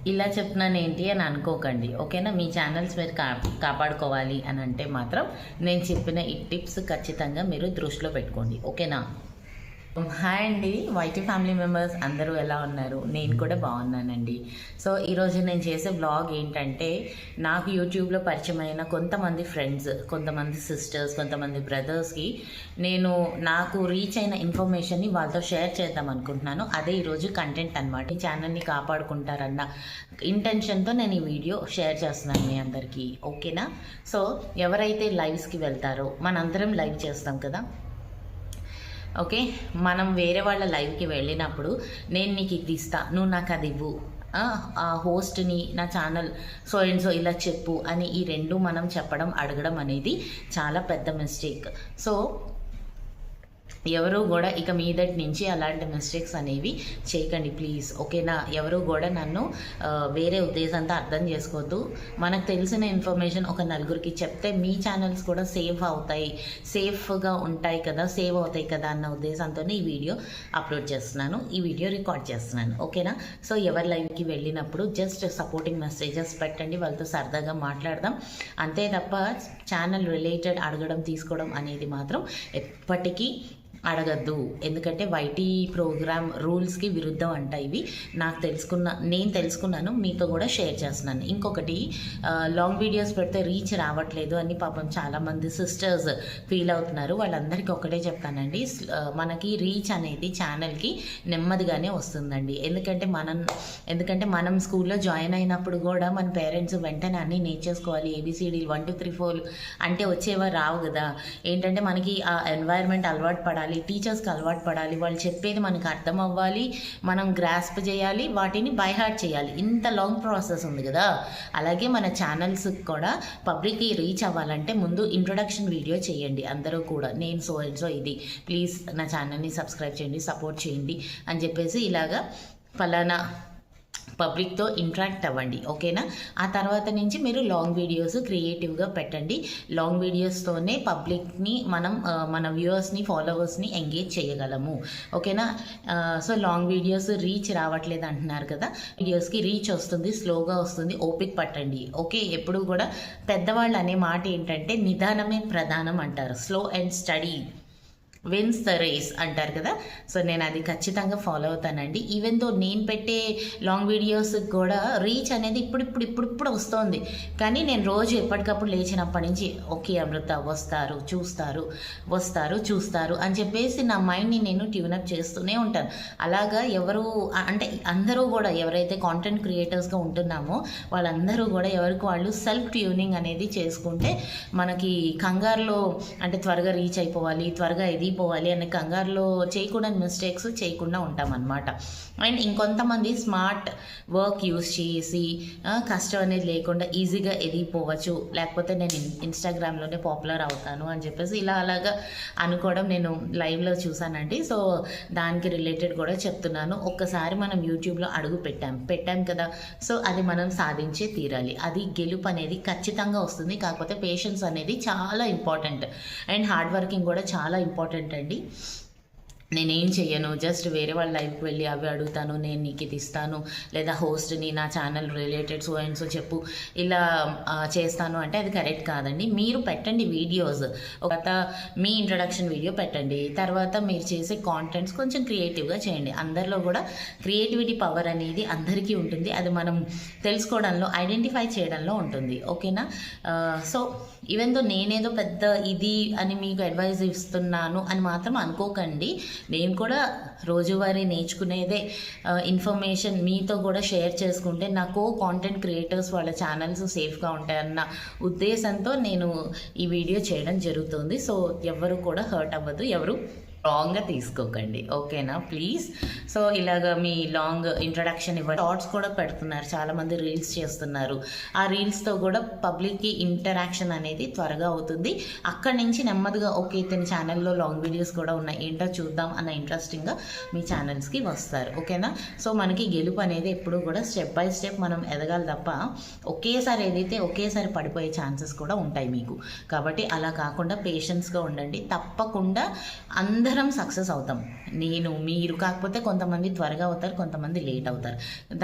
ఇలా చెప్తున్నాను ఏంటి అని అనుకోకండి, ఓకేనా? మీ ఛానల్స్ మీరు కాపాడుకోవాలి అని అంటే మాత్రం నేను చెప్పిన ఈ టిప్స్ ఖచ్చితంగా మీరు దృష్టిలో పెట్టుకోండి, ఓకేనా? హాయ్ అండి, వైటీ ఫ్యామిలీ మెంబర్స్ అందరూ ఎలా ఉన్నారు? నేను కూడా బాగున్నానండి. సో ఈరోజు నేను చేసే బ్లాగ్ ఏంటంటే, నాకు యూట్యూబ్లో పరిచయమైన కొంతమంది ఫ్రెండ్స్, కొంతమంది సిస్టర్స్, కొంతమంది బ్రదర్స్కి నేను నాకు రీచ్ అయిన ఇన్ఫర్మేషన్ని వాళ్ళతో షేర్ చేద్దాం అనుకుంటున్నాను. అదే ఈరోజు కంటెంట్ అనమాట. ఈ ఛానల్ని కాపాడుకుంటారన్న ఇంటెన్షన్తో నేను ఈ వీడియో షేర్ చేస్తున్నాను మీ అందరికీ, ఓకేనా? సో ఎవరైతే లైవ్స్కి వెళ్తారో, మనందరం లైవ్ చేస్తాం కదా, ఓకే? మనం వేరే వాళ్ళ లైవ్కి వెళ్ళినప్పుడు నేను నీకు ఇది ఇస్తా, నువ్వు నాకు అది ఇవ్వు, ఆ హోస్ట్ని నా ఛానల్ సో అండ్ సో ఇలా చెప్పు అని ఈ రెండు మనం చెప్పడం అడగడం అనేది చాలా పెద్ద మిస్టేక్. సో ఎవరు కూడా ఇక మీదటి నుంచి అలాంటి మిస్టేక్స్ అనేవి చేయకండి ప్లీజ్, ఓకేనా? ఎవరు కూడా నన్ను వేరే ఉద్దేశంతో అర్థం చేసుకోవద్దు. మనకు తెలిసిన ఇన్ఫర్మేషన్ ఒక నలుగురికి చెప్తే మీ ఛానల్స్ కూడా సేఫ్ అవుతాయి, సేఫ్గా ఉంటాయి కదా, సేవ్ అవుతాయి కదా అన్న ఉద్దేశంతోనే ఈ వీడియో అప్లోడ్ చేస్తున్నాను, ఈ వీడియో రికార్డ్ చేస్తున్నాను, ఓకేనా? సో ఎవరి లైవ్కి వెళ్ళినప్పుడు జస్ట్ సపోర్టింగ్ మెసేజెస్ పెట్టండి, వాళ్ళతో సరదాగా మాట్లాడదాం అంతే తప్ప ఛానల్ రిలేటెడ్ అడగడం తీసుకోవడం అనేది మాత్రం ఎప్పటికీ అడగద్దు. ఎందుకంటే వైటీ ప్రోగ్రామ్ రూల్స్కి విరుద్ధం అంట ఇవి. నేను తెలుసుకున్నాను, మీతో కూడా షేర్ చేస్తున్నాను. ఇంకొకటి, లాంగ్ వీడియోస్ పెడితే రీచ్ రావట్లేదు అని పాపం చాలామంది సిస్టర్స్ ఫీల్ అవుతున్నారు. వాళ్ళందరికీ ఒకటే చెప్తానండి, మనకి రీచ్ అనేది ఛానల్కి నెమ్మదిగానే వస్తుందండి. ఎందుకంటే మనం స్కూల్లో జాయిన్ అయినప్పుడు కూడా మన పేరెంట్స్ వెంటనే అన్నీ నేర్చేసుకోవాలి, ఏబిసిడీలు 1 2 3 4 అంటే వచ్చేవా రావు కదా. ఏంటంటే మనకి ఆ ఎన్వైర్న్మెంట్ అలవాటు పడాలి, టీచర్స్కి అలవాటు పడాలి, వాళ్ళు చెప్పేది మనకు అర్థం అవ్వాలి, మనం గ్రాస్ప్ చేయాలి, వాటిని బై హార్ట్ చేయాలి. ఇంత లాంగ్ ప్రాసెస్ ఉంది కదా. అలాగే మన ఛానల్స్కి కూడా పబ్లిక్కి రీచ్ అవ్వాలంటే ముందు ఇంట్రొడక్షన్ వీడియో చేయండి అందరూ కూడా. నేను సో అండ్ సో ఇది, ప్లీజ్ నా ఛానల్ని సబ్స్క్రైబ్ చేయండి, సపోర్ట్ చేయండి అని చెప్పేసి ఇలాగా ఫలానా పబ్లిక్తో ఇంటరాక్ట్ అవ్వండి, ఓకేనా? ఆ తర్వాత నుంచి మీరు లాంగ్ వీడియోస్ క్రియేటివ్గా పెట్టండి. లాంగ్ వీడియోస్తోనే పబ్లిక్ని మనం మన వ్యూవర్స్ని, ఫాలోవర్స్ని ఎంగేజ్ చేయగలము, ఓకేనా? సో లాంగ్ వీడియోస్ రీచ్ రావట్లేదు అంటున్నారు కదా, వీడియోస్కి రీచ్ వస్తుంది, స్లోగా వస్తుంది, ఓపిక పట్టండి, ఓకే? ఎప్పుడు కూడా పెద్దవాళ్ళు అనే మాట ఏంటంటే నిదానమే ప్రధానం అంటారు. Slow and steady wins the race అంటారు కదా. సో నేను అది ఖచ్చితంగా ఫాలో అవుతానండి. ఈవెన్ దో నేను పెట్టే లాంగ్ వీడియోస్ కూడా రీచ్ అనేది ఇప్పుడు వస్తుంది. కానీ నేను రోజు ఎప్పటికప్పుడు లేచినప్పటి నుంచి ఓకే అమృత చూస్తారు అని చెప్పేసి నా మైండ్ని నేను ట్యూనప్ చేస్తూనే ఉంటాను. అలాగా అంటే అందరూ కూడా ఎవరైతే కాంటెంట్ క్రియేటర్స్గా ఉంటున్నామో వాళ్ళందరూ కూడా ఎవరికి వాళ్ళు సెల్ఫ్ ట్యూనింగ్ అనేది చేసుకుంటే మనకి కంగారులో అంటే త్వరగా రీచ్ అయిపోవాలి, త్వరగా పోవాలి అనే కంగారులో చేయకూడని మిస్టేక్స్ చేయకుండా ఉంటామన్నమాట. అండ్ ఇంకొంతమంది స్మార్ట్ వర్క్ యూస్ చేసి కష్టం అనేది లేకుండా ఈజీగా ఎదిగిపోవచ్చు, లేకపోతే నేను ఇన్స్టాగ్రామ్లోనే పాపులర్ అవుతాను అని చెప్పేసి అలాగా అనుకోవడం నేను లైవ్లో చూసానండి. సో దానికి రిలేటెడ్ కూడా చెప్తున్నాను. ఒక్కసారి మనం యూట్యూబ్లో అడుగు పెట్టాం కదా, సో అది మనం సాధించే తీరాలి. అది గెలుపు అనేది ఖచ్చితంగా వస్తుంది. కాకపోతే పేషెన్స్ అనేది చాలా ఇంపార్టెంట్ అండ్ హార్డ్ వర్కింగ్ కూడా చాలా ఇంపార్టెంట్ అండి. నేనేం చెయ్యను, జస్ట్ వేరే వాళ్ళ లైవ్కి వెళ్ళి అవి అడుగుతాను, నేను నీకు ఇది ఇస్తాను, లేదా హోస్ట్ని నా channel related so and so చెప్పు ఇలా చేస్తాను అంటే అది కరెక్ట్ కాదండి. మీరు పెట్టండి వీడియోస్, ఒక మీ ఇంట్రడక్షన్ వీడియో పెట్టండి, తర్వాత మీరు చేసే కాంటెంట్స్ కొంచెం క్రియేటివ్గా చేయండి. అందరిలో కూడా క్రియేటివిటీ పవర్ అనేది అందరికీ ఉంటుంది, అది మనం తెలుసుకోవడంలో, ఐడెంటిఫై చేయడంలో ఉంటుంది, ఓకేనా? సో ఈవెన్ దో నేనేదో పెద్ద ఇది అని మీకు అడ్వైజ్ ఇస్తున్నాను అని మాత్రం అనుకోకండి. నేను కూడా రోజువారీ నేర్చుకునేదే ఇన్ఫర్మేషన్ మీతో కూడా షేర్ చేసుకుంటే నా కాంటెంట్ క్రియేటర్స్ వాళ్ళ ఛానల్స్ సేఫ్గా ఉంటాయన్న ఉద్దేశంతో నేను ఈ వీడియో చేయడం జరుగుతుంది. సో ఎవరు కూడా హర్ట్ అవ్వదు, ఎవరు రాంగ్గా తీసుకోకండి, ఓకేనా? ప్లీజ్. సో ఇలాగ మీ లాంగ్ ఇంట్రడక్షన్ ఇవ్వండి. షార్ట్స్ కూడా పెడుతున్నారు, చాలామంది రీల్స్ చేస్తున్నారు. ఆ రీల్స్తో కూడా పబ్లిక్కి ఇంటరాక్షన్ అనేది త్వరగా అవుతుంది. అక్కడి నుంచి నెమ్మదిగా ఓకే ఇతని ఛానల్లో లాంగ్ వీడియోస్ కూడా ఉన్నాయి, ఏంటో చూద్దాం అన్న ఇంట్రెస్టింగ్గా మీ ఛానల్స్కి వస్తారు, ఓకేనా? సో మనకి గెలుపు అనేది ఎప్పుడు కూడా స్టెప్ బై స్టెప్ మనం ఎదగాలి తప్ప ఒకేసారి పడిపోయే ఛాన్సెస్ కూడా ఉంటాయి మీకు. కాబట్టి అలా కాకుండా పేషెన్స్గా ఉండండి. తప్పకుండా అందరూ అందరం సక్సెస్ అవుతాం. నేను, మీరు, కాకపోతే కొంతమంది త్వరగా అవుతారు, కొంతమంది లేట్ అవుతారు.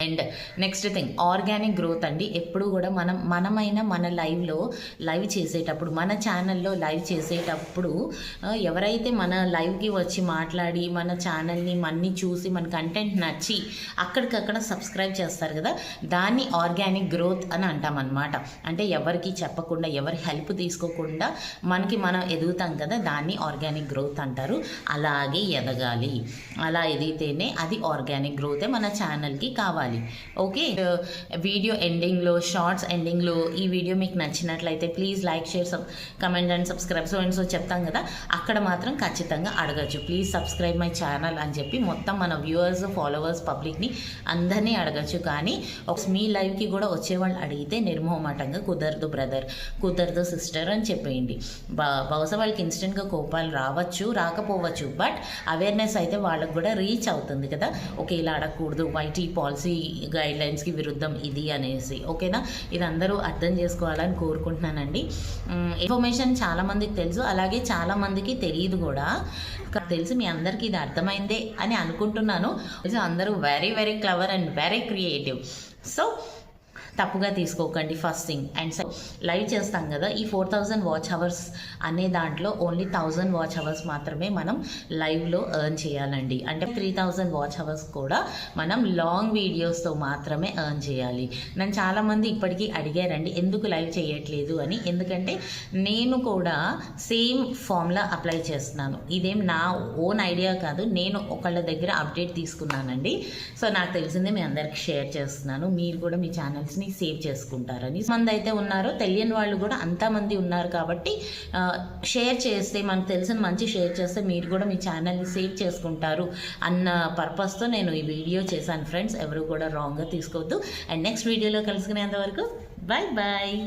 And next thing organic growth అండి. ఎప్పుడు కూడా మనమైన మన లైవ్ చేసేటప్పుడు, మన ఛానల్లో లైవ్ చేసేటప్పుడు ఎవరైతే మన లైవ్కి వచ్చి మాట్లాడి మన ఛానల్ని మన్ని చూసి మన కంటెంట్ నచ్చి అక్కడికక్కడ సబ్స్క్రైబ్ చేస్తారు కదా, దాన్ని ఆర్గానిక్ గ్రోత్ అని అంటామన్నమాట. అంటే ఎవరికి చెప్పకుండా, ఎవరి హెల్ప్ తీసుకోకుండా మనం ఎదుగుతాం కదా, దాన్ని ఆర్గానిక్ గ్రోత్ అంటారు. అలాగే ఎదగాలి, అలా ఎదిగితేనే అది ఆర్గానిక్ గ్రోతే మన ఛానల్కి కావాలి. ఓకే, వీడియో ఎండింగ్లో, షార్ట్స్ ఎండింగ్లో ఈ వీడియో మీకు నచ్చినట్లయితే please like, share, comment and subscribe so చెప్తాం కదా, అక్కడ మాత్రం ఖచ్చితంగా అడగచ్చు. ప్లీజ్ సబ్స్క్రైబ్ మై ఛానల్ అని చెప్పి మొత్తం మన వ్యూవర్స్, ఫాలోవర్స్, పబ్లిక్ని అందరినీ అడగచ్చు. కానీ మీ లైవ్కి కూడా వచ్చేవాళ్ళు అడిగితే నిర్మోహమాటంగా కుదరదు బ్రదర్, కుదరదు సిస్టర్ అని చెప్పేయండి. బహుశా వాళ్ళకి ఇన్స్టెంట్గా కోపాలు రావచ్చు, రాకపోవచ్చు, బట్ అవేర్నెస్ అయితే వాళ్ళకు కూడా రీచ్ అవుతుంది కదా. ఓకే, ఇలా అడగకూడదు, వైటీ పాలసీ గైడ్లైన్స్కి విరుద్ధం ఇది అనేసి. ఓకేనా, ఇది అందరూ అర్థం చేసుకోవాలని కోరుకుంటున్నానండి. ఇన్ఫర్మేషన్ చాలామందికి తెలుసు, అలాగే చాలామందికి తెలియదు కూడా. తెలిసి మీ అందరికీ ఇది అర్థమైందే అని అనుకుంటున్నాను. అందరూ very very clever and very creative. So తప్పుగా తీసుకోకండి ఫస్ట్ థింగ్. అండ్ లైవ్ చేస్తాం కదా, ఈ 4000 వాచ్ అవర్స్ అనే దాంట్లో ఓన్లీ 1000 వాచ్ అవర్స్ మాత్రమే మనం లైవ్లో ఎర్న్ చేయాలండి. అంటే 3000 వాచ్ అవర్స్ కూడా మనం లాంగ్ వీడియోస్తో మాత్రమే ఎర్న్ చేయాలి. నన్ను చాలామంది ఇప్పటికీ అడిగారండి ఎందుకు లైవ్ చేయట్లేదు అని. ఎందుకంటే నేను కూడా సేమ్ ఫార్ములా అప్లై చేస్తున్నాను. ఇదేం నా ఓన్ ఐడియా కాదు, నేను ఒకళ్ళ దగ్గర అప్డేట్ తీసుకున్నానండి. సో నాకు తెలిసిందే మీ అందరికీ షేర్ చేస్తున్నాను. మీరు కూడా మీ ఛానల్స్ని సేవ్ చేసుకుంటారని. మంది అయితే ఉన్నారో, తెలియని వాళ్ళు కూడా అంతమంది ఉన్నారు కాబట్టి షేర్ చేస్తే, మనకు తెలిసిన మంచి షేర్ చేస్తే మీరు కూడా మీ ఛానల్ని సేవ్ చేసుకుంటారు అన్న పర్పస్తో నేను ఈ వీడియో చేశాను ఫ్రెండ్స్. ఎవరు కూడా రాంగ్గా తీసుకోవద్దు. అండ్ నెక్స్ట్ వీడియోలో కలుసుకునేంత వరకు బాయ్ బాయ్.